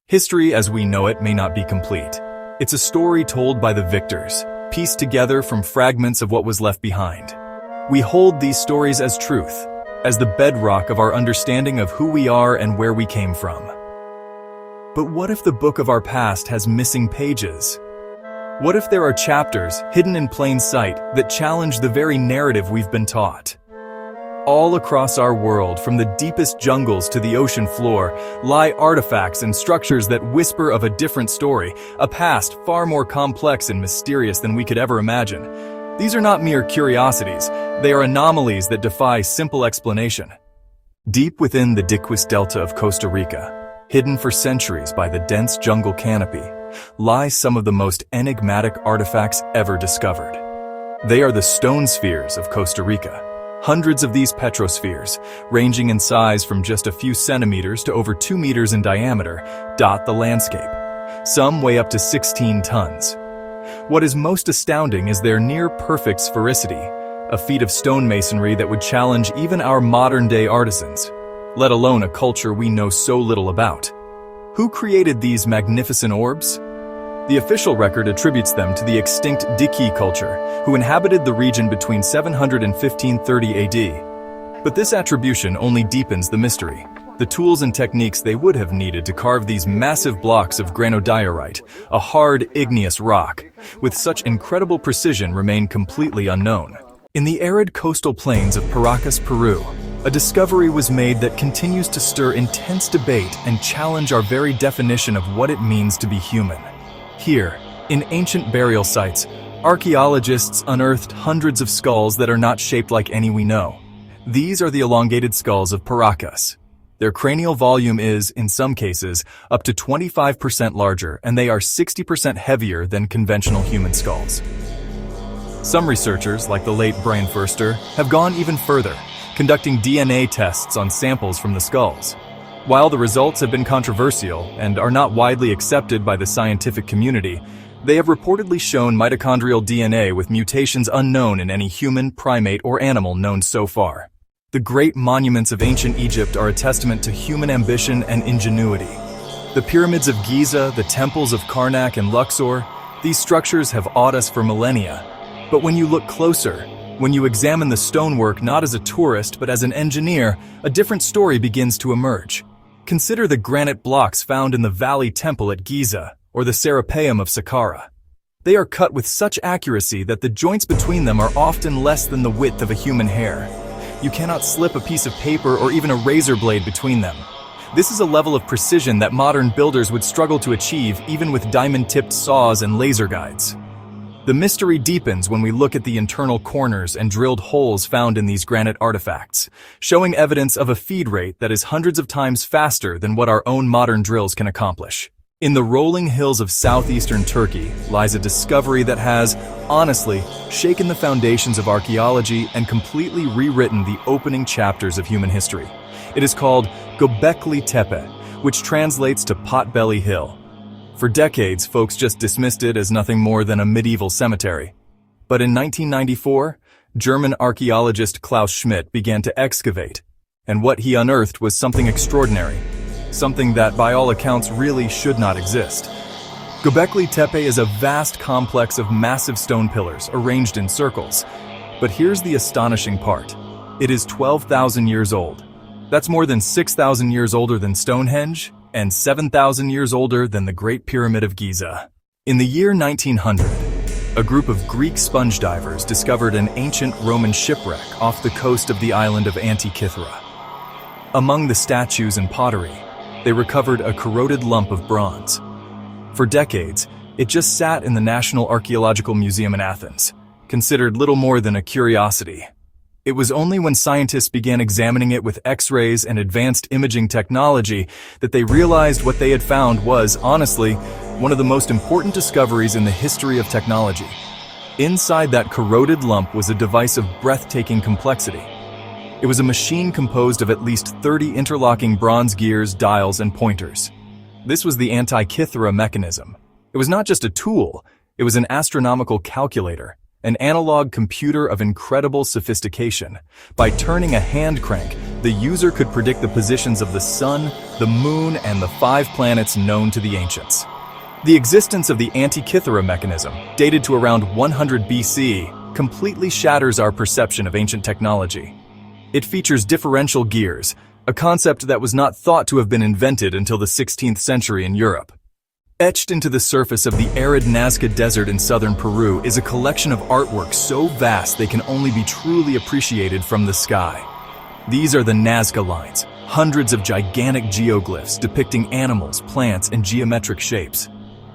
History as we know it may not be complete. It's a story told by the victors, pieced together from fragments of what was left behind. We hold these stories as truth, as the bedrock of our understanding of who we are and where we came from. But what if the book of our past has missing pages? What if there are chapters hidden in plain sight that challenge the very narrative we've been taught? All across our world, from the deepest jungles to the ocean floor, lie artifacts and structures that whisper of a different story, a past far more complex and mysterious than we could ever imagine. These are not mere curiosities, they are anomalies that defy simple explanation. Deep within the Diquis Delta of Costa Rica, hidden for centuries by the dense jungle canopy, lie some of the most enigmatic artifacts ever discovered. They are the stone spheres of Costa Rica. Hundreds of these petrospheres, ranging in size from just a few centimeters to over 2 meters in diameter, dot the landscape. Some weigh up to 16 tons. What is most astounding is their near-perfect sphericity, a feat of stonemasonry that would challenge even our modern-day artisans, let alone a culture we know so little about. Who created these magnificent orbs? The official record attributes them to the extinct Diqui culture, who inhabited the region between 700 and 1530 AD. But this attribution only deepens the mystery. The tools and techniques they would have needed to carve these massive blocks of granodiorite, a hard, igneous rock, with such incredible precision remain completely unknown. In the arid coastal plains of Paracas, Peru, a discovery was made that continues to stir intense debate and challenge our very definition of what it means to be human. Here, in ancient burial sites, archaeologists unearthed hundreds of skulls that are not shaped like any we know. These are the elongated skulls of Paracas. Their cranial volume is, in some cases, up to 25% larger, and they are 60% heavier than conventional human skulls. Some researchers, like the late Brian Furster, have gone even further, conducting DNA tests on samples from the skulls. While the results have been controversial and are not widely accepted by the scientific community, they have reportedly shown mitochondrial DNA with mutations unknown in any human, primate, or animal known so far. The great monuments of ancient Egypt are a testament to human ambition and ingenuity. The pyramids of Giza, the temples of Karnak and Luxor, these structures have awed us for millennia. But when you look closer, when you examine the stonework not as a tourist but as an engineer, a different story begins to emerge. Consider the granite blocks found in the Valley Temple at Giza, or the Serapeum of Saqqara. They are cut with such accuracy that the joints between them are often less than the width of a human hair. You cannot slip a piece of paper or even a razor blade between them. This is a level of precision that modern builders would struggle to achieve even with diamond-tipped saws and laser guides. The mystery deepens when we look at the internal corners and drilled holes found in these granite artifacts, showing evidence of a feed rate that is hundreds of times faster than what our own modern drills can accomplish. In the rolling hills of southeastern Turkey lies a discovery that has, honestly, shaken the foundations of archaeology and completely rewritten the opening chapters of human history. It is called Göbekli Tepe, which translates to Potbelly Hill. For decades, folks just dismissed it as nothing more than a medieval cemetery. But in 1994, German archaeologist Klaus Schmidt began to excavate, and what he unearthed was something extraordinary, something that, by all accounts, really should not exist. Göbekli Tepe is a vast complex of massive stone pillars arranged in circles. But here's the astonishing part. It is 12,000 years old. That's more than 6,000 years older than Stonehenge, and 7,000 years older than the Great Pyramid of Giza. In the year 1900, a group of Greek sponge divers discovered an ancient Roman shipwreck off the coast of the island of Antikythera. Among the statues and pottery, they recovered a corroded lump of bronze. For decades, it just sat in the National Archaeological Museum in Athens, considered little more than a curiosity. It was only when scientists began examining it with X-rays and advanced imaging technology that they realized what they had found was, honestly, one of the most important discoveries in the history of technology. Inside that corroded lump was a device of breathtaking complexity. It was a machine composed of at least 30 interlocking bronze gears, dials, and pointers. This was the Antikythera mechanism. It was not just a tool, it was an astronomical calculator, an analog computer of incredible sophistication. By turning a hand crank, the user could predict the positions of the sun, the moon, and the 5 planets known to the ancients. The existence of the Antikythera mechanism, dated to around 100 BC, completely shatters our perception of ancient technology. It features differential gears, a concept that was not thought to have been invented until the 16th century in Europe. Etched into the surface of the arid Nazca Desert in southern Peru is a collection of artwork so vast they can only be truly appreciated from the sky. These are the Nazca lines, hundreds of gigantic geoglyphs depicting animals, plants, and geometric shapes.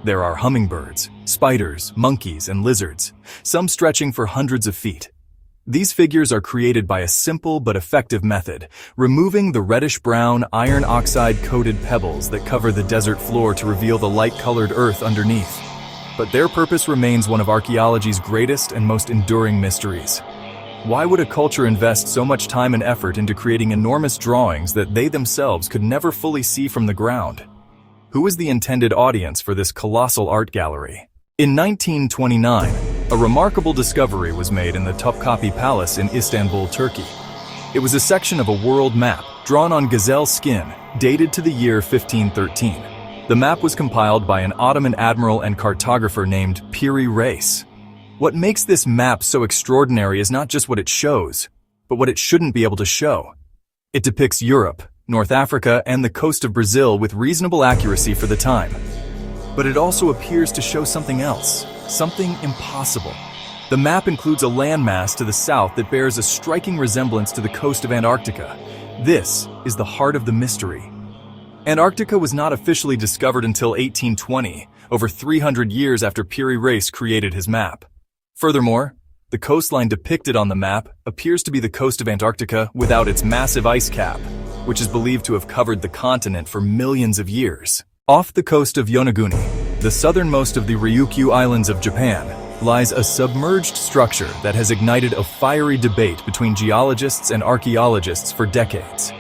There are hummingbirds, spiders, monkeys, and lizards, some stretching for hundreds of feet. These figures are created by a simple but effective method, removing the reddish-brown iron oxide-coated pebbles that cover the desert floor to reveal the light-colored earth underneath. But their purpose remains one of archaeology's greatest and most enduring mysteries. Why would a culture invest so much time and effort into creating enormous drawings that they themselves could never fully see from the ground? Who is the intended audience for this colossal art gallery? In 1929, a remarkable discovery was made in the Topkapi Palace in Istanbul, Turkey. It was a section of a world map drawn on gazelle skin, dated to the year 1513. The map was compiled by an Ottoman admiral and cartographer named Piri Reis. What makes this map so extraordinary is not just what it shows, but what it shouldn't be able to show. It depicts Europe, North Africa, and the coast of Brazil with reasonable accuracy for the time. But it also appears to show something else, something impossible. The map includes a landmass to the south that bears a striking resemblance to the coast of Antarctica. This is the heart of the mystery. Antarctica was not officially discovered until 1820, over 300 years after Piri Reis created his map. Furthermore, the coastline depicted on the map appears to be the coast of Antarctica without its massive ice cap, which is believed to have covered the continent for millions of years. Off the coast of Yonaguni, the southernmost of the Ryukyu Islands of Japan, lies a submerged structure that has ignited a fiery debate between geologists and archaeologists for decades.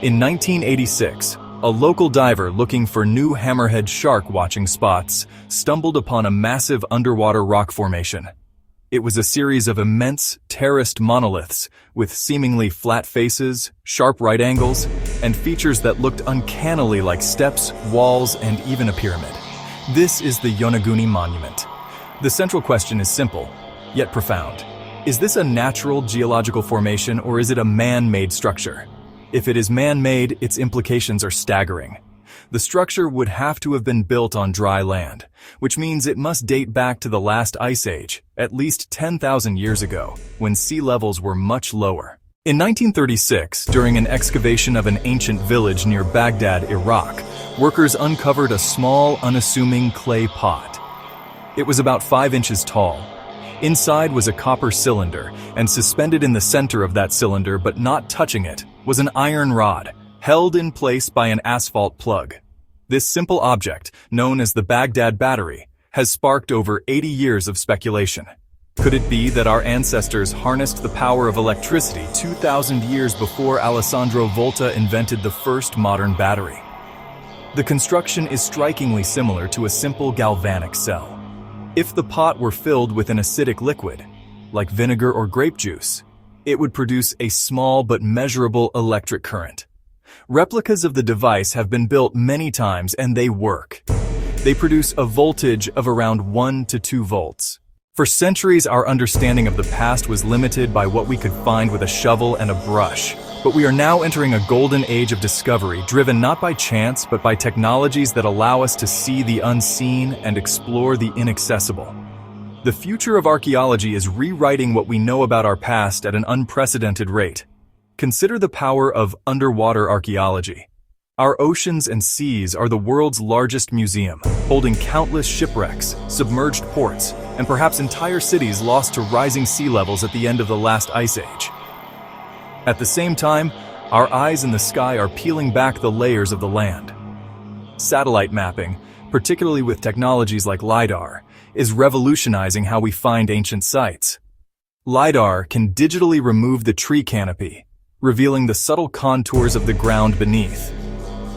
In 1986, a local diver looking for new hammerhead shark watching spots stumbled upon a massive underwater rock formation. It was a series of immense, terraced monoliths with seemingly flat faces, sharp right angles, and features that looked uncannily like steps, walls, and even a pyramid. This is the Yonaguni Monument. The central question is simple, yet profound. Is this a natural geological formation or is it a man-made structure? If it is man-made, its implications are staggering. The structure would have to have been built on dry land, which means it must date back to the last ice age, at least 10,000 years ago, when sea levels were much lower. In 1936, during an excavation of an ancient village near Baghdad, Iraq, workers uncovered a small, unassuming clay pot. It was about 5 inches tall. Inside was a copper cylinder, and suspended in the center of that cylinder but not touching it was an iron rod, held in place by an asphalt plug. This simple object, known as the Baghdad Battery, has sparked over 80 years of speculation. Could it be that our ancestors harnessed the power of electricity 2,000 years before Alessandro Volta invented the first modern battery? The construction is strikingly similar to a simple galvanic cell. If the pot were filled with an acidic liquid, like vinegar or grape juice, it would produce a small but measurable electric current. Replicas of the device have been built many times and they work. They produce a voltage of around 1 to 2 volts. For centuries, our understanding of the past was limited by what we could find with a shovel and a brush. But we are now entering a golden age of discovery, driven not by chance, but by technologies that allow us to see the unseen and explore the inaccessible. The future of archaeology is rewriting what we know about our past at an unprecedented rate. Consider the power of underwater archaeology. Our oceans and seas are the world's largest museum, holding countless shipwrecks, submerged ports, and perhaps entire cities lost to rising sea levels at the end of the last ice age. At the same time, our eyes in the sky are peeling back the layers of the land. Satellite mapping, particularly with technologies like LiDAR, is revolutionizing how we find ancient sites. LiDAR can digitally remove the tree canopy, revealing the subtle contours of the ground beneath.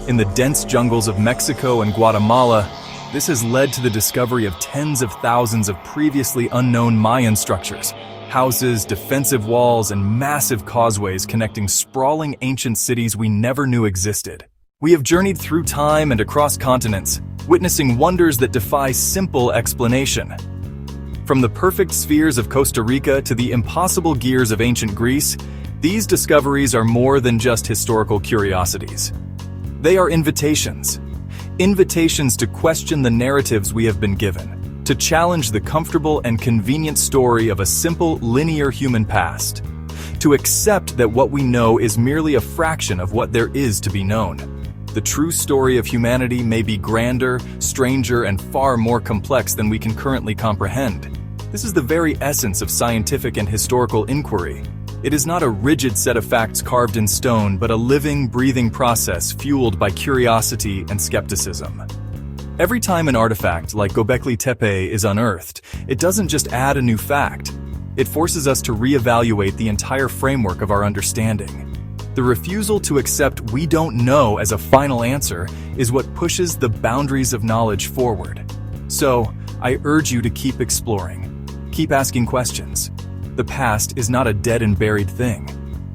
In the dense jungles of Mexico and Guatemala, this has led to the discovery of tens of thousands of previously unknown Mayan structures, Houses, defensive walls, and massive causeways connecting sprawling ancient cities we never knew existed. We have journeyed through time and across continents, witnessing wonders that defy simple explanation. From the perfect spheres of Costa Rica to the impossible gears of ancient Greece, these discoveries are more than just historical curiosities. They are invitations. Invitations to question the narratives we have been given, to challenge the comfortable and convenient story of a simple, linear human past, to accept that what we know is merely a fraction of what there is to be known. The true story of humanity may be grander, stranger, and far more complex than we can currently comprehend. This is the very essence of scientific and historical inquiry. It is not a rigid set of facts carved in stone, but a living, breathing process fueled by curiosity and skepticism. Every time an artifact like Göbekli Tepe is unearthed, it doesn't just add a new fact. It forces us to reevaluate the entire framework of our understanding. The refusal to accept "we don't know" as a final answer is what pushes the boundaries of knowledge forward. So, I urge you to keep exploring. Keep asking questions. The past is not a dead and buried thing.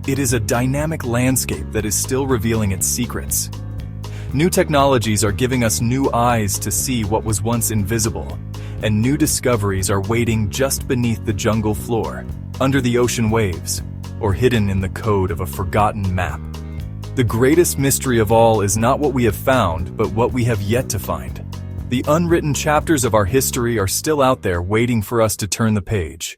It is a dynamic landscape that is still revealing its secrets. New technologies are giving us new eyes to see what was once invisible, and new discoveries are waiting just beneath the jungle floor, under the ocean waves, or hidden in the code of a forgotten map. The greatest mystery of all is not what we have found, but what we have yet to find. The unwritten chapters of our history are still out there waiting for us to turn the page.